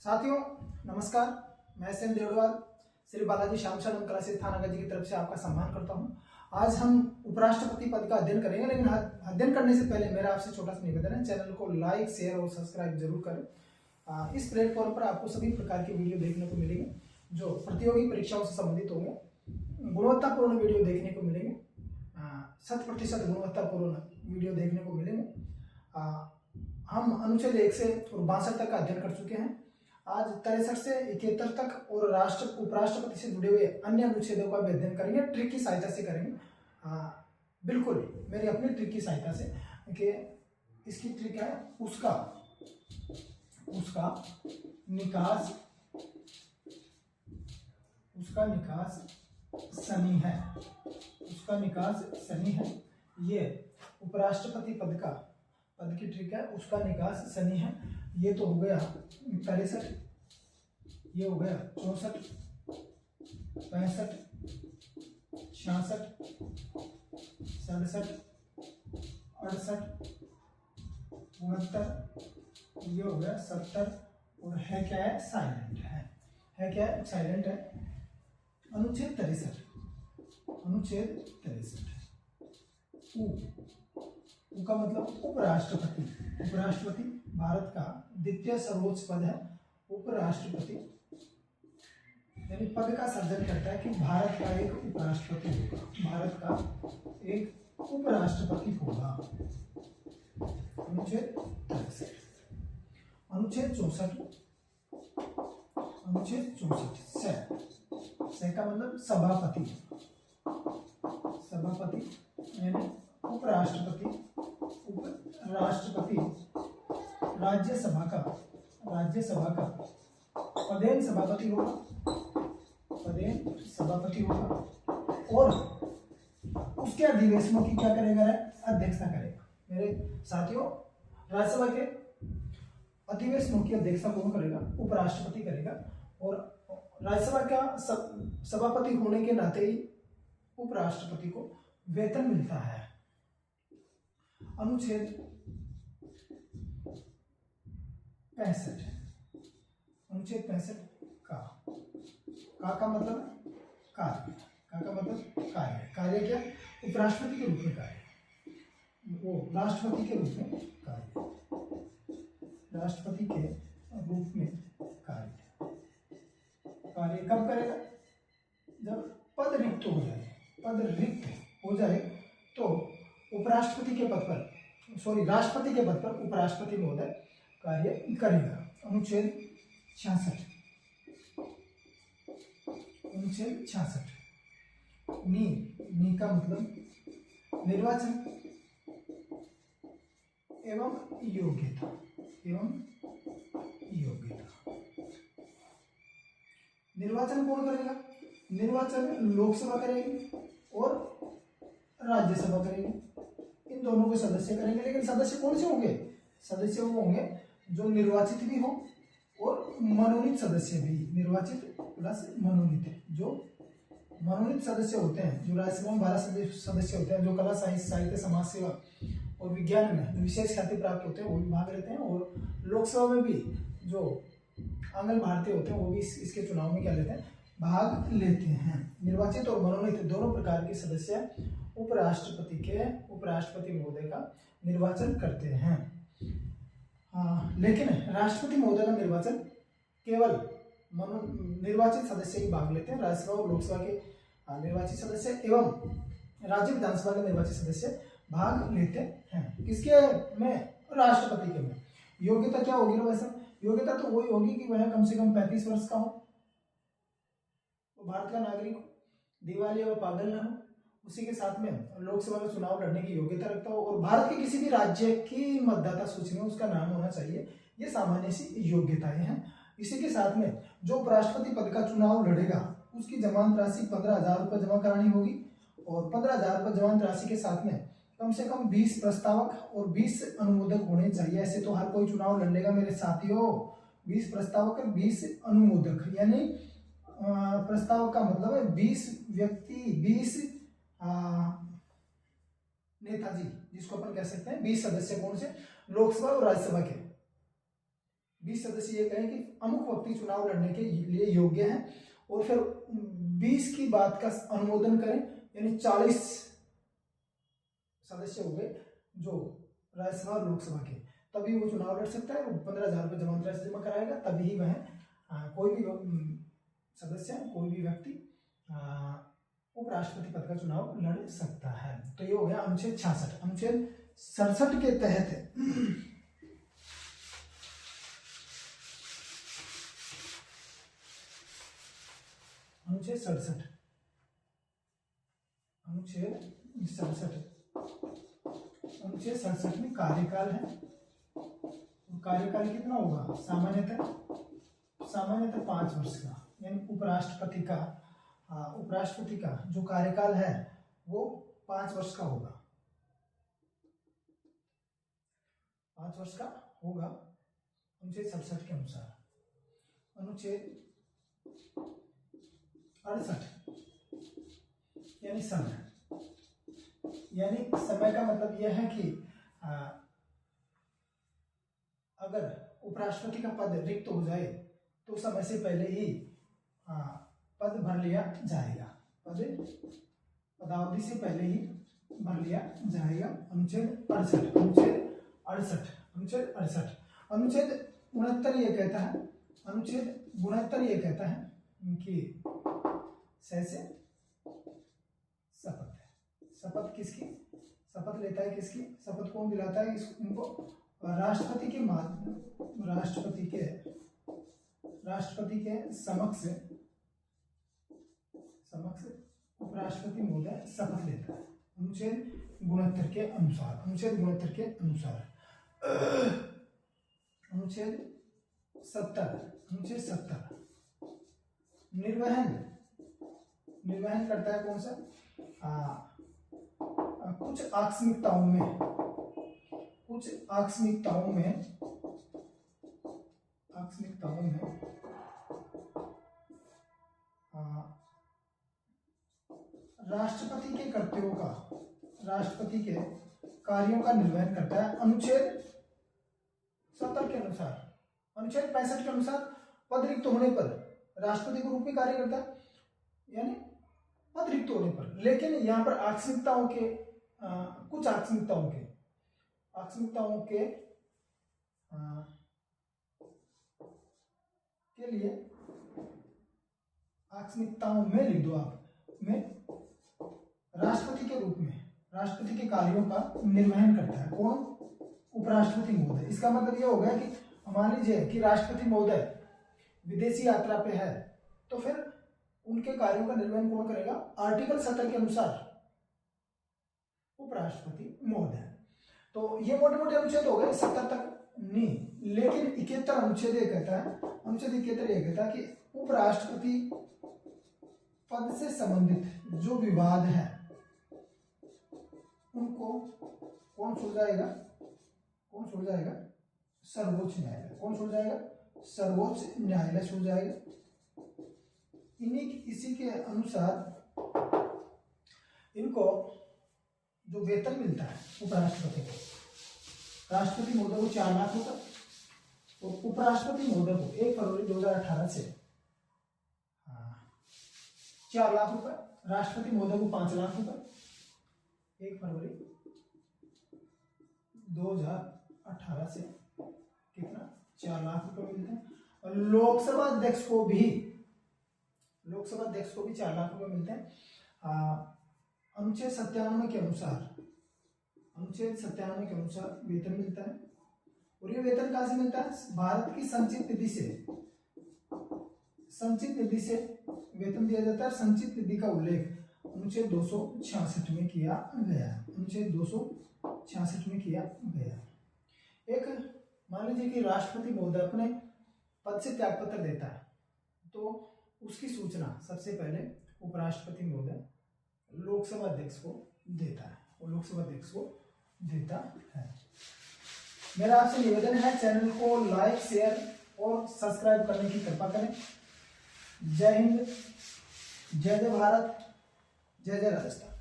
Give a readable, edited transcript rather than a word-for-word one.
साथियों नमस्कार, मैं सेन देवड़वाल श्री बालाजी श्यामशरण क्लासेस थानागढ़ जी की तरफ से आपका सम्मान करता हूं। आज हम उपराष्ट्रपति पद का अध्ययन करेंगे, लेकिन अध्ययन करने से पहले मेरा आपसे छोटा सा निवेदन है, चैनल को लाइक शेयर और सब्सक्राइब जरूर करें। इस प्लेटफॉर्म पर आपको सभी प्रकार के वीडियो देखने को मिलेंगे जो प्रतियोगी परीक्षाओं से संबंधित होंगे। गुणवत्तापूर्ण वीडियो देखने को मिलेंगे, 100% गुणवत्तापूर्ण वीडियो देखने को मिलेंगे। हम अनुच्छेद 1 से 62 तक का अध्ययन कर चुके हैं। आज 63 से 71 तक और उपराष्ट्रपति से जुड़े हुए अन्य अनुच्छेदों का भी अध्ययन करेंगे, ट्रिक की सहायता से करेंगे। बिल्कुल मेरी अपनी ट्रिक की सहायता से, कि इसकी ट्रिक है उसका निकास सनी है। उसका निकास सनी है। ये उपराष्ट्रपति पद की ट्रिक है, उसका निकास सनी है। ये तो हो गया 63, ये हो गया 64, 65, 66, 67, 68, 69, ये हो गया 70 और है क्या है? साइलेंट है क्या है? साइलेंट है। अनुच्छेद 63 उ का मतलब उपराष्ट्रपति भारत का द्वितीय सर्वोच्च पद है। उपराष्ट्रपति यानी पद का सर्जन करता है कि भारत का एक उपराष्ट्रपति होगा। अनुच्छेद 63। अनुच्छेद 64 से का मतलब सभापति यानी उपराष्ट्रपति राज्यसभा का पदेन सभापति होगा और उसके अधिवेशनों की क्या करेगा? अध्यक्षता करेगा। मेरे साथियों, राज्यसभा के अधिवेशनों की अध्यक्षता कौन करेगा? उपराष्ट्रपति करेगा। और राज्यसभा का सभापति होने के नाते ही उपराष्ट्रपति को वेतन मिलता है। अनुच्छेद 65 का मतलब कार्य क्या? उपराष्ट्रपति के रूप में कार्य, वो राष्ट्रपति के रूप में कार्य कब करेगा? जब पद रिक्त हो जाए तो राष्ट्रपति के पद पर उपराष्ट्रपति महोदय कार्य करेगा। अनुच्छेद 66 नी का मतलब निर्वाचन एवं योग्यता। निर्वाचन कौन करेगा? निर्वाचन लोकसभा करेगी और राज्यसभा करेगी। इन दोनों के सदस्य करेंगे, लेकिन सदस्य कौन से होंगे? सदस्य वो होंगे जो निर्वाचित भी हो और मनोनीत सदस्य भी। निर्वाचित प्लस मनोनीत, जो मनोनीत सदस्य होते हैं, जो राज्यसभा में 12 सदस्य होते हैं, जो कला साहित्य समाज सेवा और विज्ञान में विशेष ख्याति प्राप्त होते हैं, वो भी भाग लेते हैं। और लोकसभा में भी जो आंगन भारतीय होते हैं, वो भी इसके चुनाव में क्या लेते हैं? भाग लेते हैं। निर्वाचित और मनोनीत दोनों प्रकार के सदस्य उपराष्ट्रपति महोदय का निर्वाचन करते हैं। लेकिन राष्ट्रपति महोदय का निर्वाचन केवल निर्वाचित सदस्य ही भाग लेते हैं। राज्यसभा और लोकसभा के निर्वाचित सदस्य एवं राज्य विधानसभा के निर्वाचित सदस्य भाग लेते हैं। किसके में? राष्ट्रपति के में। योग्यता क्या होगी? वैसे योग्यता तो वही होगी कि वह कम से कम 35 वर्ष का हो, भारत का नागरिक हो, दिवालिया व पागल न हो, उसी के साथ में लोकसभा में चुनाव लड़ने की योग्यता रखता हो और भारत के किसी भी राज्य की मतदाता सूची में उसका नाम होना चाहिए। ये सामान्य सी योग्यताएं हैं। इसी के साथ में जो उपराष्ट्रपति पद का चुनाव लड़ेगा उसकी जमानत राशि 15,000 रुपये जमा करानी होगी और 15,000 रुपये जमानत राशि के साथ में कम से कम 20 प्रस्तावक और 20 अनुमोदक होने चाहिए। ऐसे तो हर कोई चुनाव लड़ लेगा मेरे साथियों। 20 प्रस्तावक और 20 अनुमोदक, यानी प्रस्तावक का मतलब है 20 व्यक्ति, 20 नेताजी, जिसको अपन कह सकते हैं 20 सदस्य कौन से? लोकसभा और राज्यसभा के 20 सदस्य ये कहें कि अमुक व्यक्ति चुनाव लड़ने के लिए योग्य है, और फिर 20 की बात का अनुमोदन करें, यानी 40 सदस्य हो गए जो राज्यसभा और लोकसभा के, तभी वो चुनाव लड़ सकता है। 15,000 रुपये जमानत राशि जमा कराएगा, तभी वह कोई भी सदस्य, कोई भी व्यक्ति उपराष्ट्रपति पद का चुनाव लड़ सकता है। तो ये हो गया अनुच्छेद 66। अनुच्छेद 67 के तहत अनुच्छेद 67 अनुच्छेद 67 में कार्यकाल है। कार्यकाल कितना होगा? सामान्यतः 5 वर्ष का, यानी उपराष्ट्रपति का जो कार्यकाल है वो 5 वर्ष का होगा। 5 वर्ष का होगा अनुच्छेद 67 के अनुसार। अनुच्छेद 68 यानी समय, यानी समय का मतलब यह है कि अगर उपराष्ट्रपति का पद रिक्त हो जाए तो समय से पहले ही पद भर लिया जाएगा, पदावधि से पहले ही भर लिया जाएगा। अनुच्छेद 68 अनुच्छेद 69 ये कहता है, अनुच्छेद 69 ये कहता है कि से शपथ है। शपथ किसकी? शपथ लेता है किसकी? शपथ कौन दिलाता है? इनको राष्ट्रपति के समक्ष उपराष्ट्रपति महोदय शपथ लेता है। अनुच्छेद 69 के अनुसार अनुच्छेद 70 निर्वहन करता है कौन सा? कुछ आकस्मिकताओं में राष्ट्रपति के कर्तव्यों का, राष्ट्रपति के कार्यों का निर्वहन करता है। अनुच्छेद 70 के अनुसार, अनुच्छेद 65 के अनुसार पद रिक्त होने पर राष्ट्रपति के रूप में कार्य करता है, यानी पद रिक्त होने पर। लेकिन यहाँ पर कुछ आकस्मिकताओं के लिए आकस्मिकताओं में लिख दो आप, में राष्ट्रपति के रूप में राष्ट्रपति के कार्यों का निर्वहन करता है कौन? उपराष्ट्रपति महोदय। इसका मतलब यह हो गया कि मान लीजिए कि राष्ट्रपति महोदय विदेशी यात्रा पे है, तो फिर उनके कार्यों का निर्वहन कौन करेगा? आर्टिकल 70 के अनुसार उपराष्ट्रपति महोदय। तो ये मोटे मोटे अनुच्छेद हो गए, 70 तक नहीं। लेकिन 71 अनुच्छेद ये कहता है कि उपराष्ट्रपति पद से संबंधित जो विवाद है उनको कौन सुलझाएगा? सर्वोच्च न्यायालय। कौन सुलझाएगा? सर्वोच्च न्यायालय सुलझाएगा। इसी के अनुसार इनको जो वेतन मिलता है उपराष्ट्रपति को, राष्ट्रपति महोदय को 4 लाख रुपए और उपराष्ट्रपति महोदय को 1 फरवरी 2018 से 4 लाख रुपए, राष्ट्रपति महोदय को 5 लाख रुपए 1 फरवरी 2018 से कितना? 4 लाख रुपए मिलते हैं। और लोकसभा अध्यक्ष को भी 4 लाख रुपए मिलते हैं। अनुच्छेद 97 के अनुसार वेतन मिलता है। और ये वेतन कहां से मिलता है? भारत की संचित निधि से वेतन दिया जाता है। संचित निधि का उल्लेख अनुच्छेद 266 में किया गया। एक मान लीजिए कि राष्ट्रपति महोदय अपने पद से त्याग पत्र देता है, तो उसकी सूचना सबसे पहले उपराष्ट्रपति महोदय लोकसभा अध्यक्ष को देता है। मेरा आपसे निवेदन है, चैनल को लाइक, शेयर और सब्सक्राइब करने की कृपा करें। जय हिंद, जय जय भारत, जय जय राजस्थान।